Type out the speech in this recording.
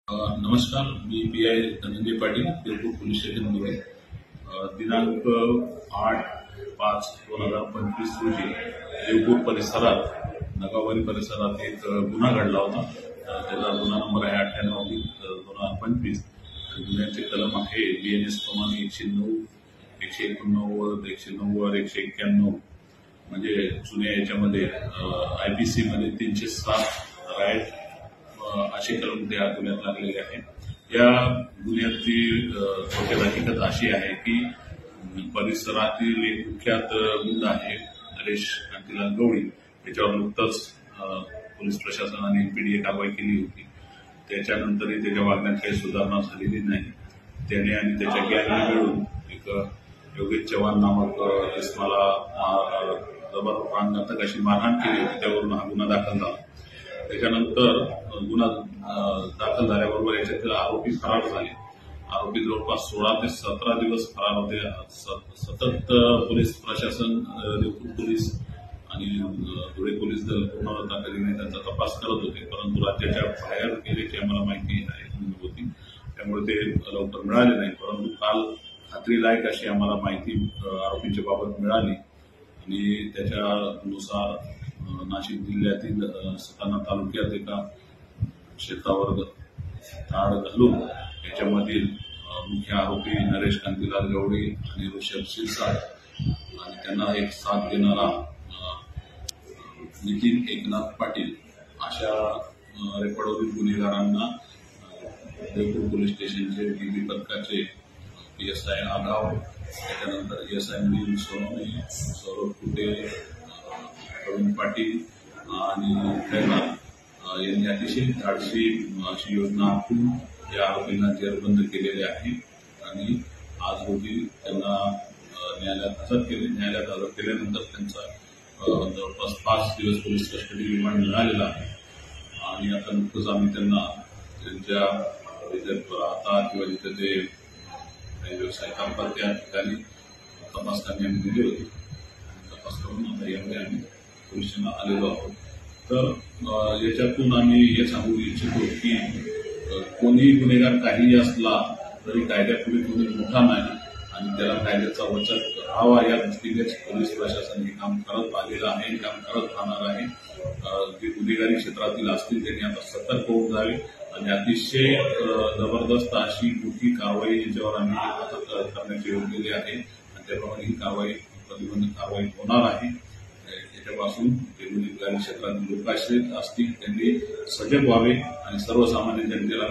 नमस्कार, मी पी.आय. धनंजय पाटील, देवपूर पोलीस स्टेशनमध्ये दिनांक 8/5/2025 रोजी देवपूर परिसरात नगावारी परिसरात एक गुन्हा घडला होता। त्याचा गुन्हा नंबर आहे 98/2025। गुन्ह्याचे कलम आहे BNS प्रमाणे 109, 189, 190, 191 म्हणजे जुन्या याच्यामध्ये IPC मध्ये 307 राईट असे कलम त्या गुन्ह्यात लागलेले आहेत। या गुन्ह्याची थोडक्यात हकीकत अशी आहे की परिसरातील एक कुख्यात गुंड आहे नरेश कांतीलाल गवळी, त्याच्यावर नुकतंच पोलीस प्रशासनाने MPD कारवाई केली होती। त्याच्यानंतरही त्याच्या वागण्यात काही सुधारणा झालेली नाही। त्याने आणि त्याच्या गँगने मिळून एक योगेश चव्हाण नामक इसमाला जबर प्राणघातक अशी मारहाण केली होती, त्यावरून हा गुन्हा दाखल झाला। त्याच्यानंतर गुन्हा दाखल झाल्याबरोबर याच्यातील आरोपी फरार झाले। आरोपी जवळपास 16 ते 17 दिवस फरार होते। सतत पोलीस प्रशासन, देवपूर पोलीस आणि धुळे पोलीस दल पूर्ण ताकदीने त्यांचा तपास करत होते, परंतु राज्याच्या बाहेर गेल्याची आम्हाला माहिती होती, त्यामुळे ते लवकर मिळाले नाही। परंतु काल खात्रीलायक अशी आम्हाला माहिती आरोपींच्या बाबत मिळाली आणि त्याच्यानुसार नाशिक जिल्ह्यातील सटाणा तालुक्यात एका शेतावर धाड घालून याच्यामधील मुख्य आरोपी नरेश कांतीलाल गवळी आणि ऋषभ शिरसाट आणि त्यांना एक साथ देणारा नितीन एकनाथ पाटील अशा रेकॉर्डवरील गुन्हेगारांना देवपूर पोलीस स्टेशनचे DB पथकाचे PSI आगाव, त्याच्यानंतर SI मिलिंद सोनवणे, सौरभ कुटे, प्रवीण पाटील आणि खैरनार यांनी अतिशय धाडसी अशी योजना आखून या आरोपींना जेरबंद केलेले आहे आणि आज रोजी त्यांना न्यायालयात हजर केल्यानंतर त्यांचा जवळपास 5 दिवस पोलीस कस्टडी रिमांड मिळालेला आहे आणि आता नुकतंच आम्ही त्यांना त्यांच्या राहतात किंवा जिथे ते व्यवसाय काम करतात त्या ठिकाणी तपास करणे आम्ही दिले होते। तपास करून आता यामध्ये आम्ही पोलिसांना आलेलो आहोत। तर याच्यातून आम्ही हे सांगू इच्छितो की कोणी गुन्हेगार काहीही असला तरी कायद्यापुढे कोणी मोठा नाही आणि त्याला कायद्याचा वचक राहावा या दृष्टीनेच पोलीस प्रशासन हे काम करत आलेलं आहे, काम करत राहणार आहे। जे गुन्हेगारी क्षेत्रातील असतील त्यांनी आता सतर्क होऊन जावे आणि अतिशय जबरदस्त अशी मोठी कारवाई याच्यावर आम्ही आता करण्याचे योग्य आहे आणि त्याप्रमाणे ही कारवाई प्रतिबंधक कारवाई होणार आहे। याच्यापासून जे गुन्हेगारी क्षेत्रातील लोक असतील त्यांनी सजग व्हावे आणि सर्वसामान्य जनतेला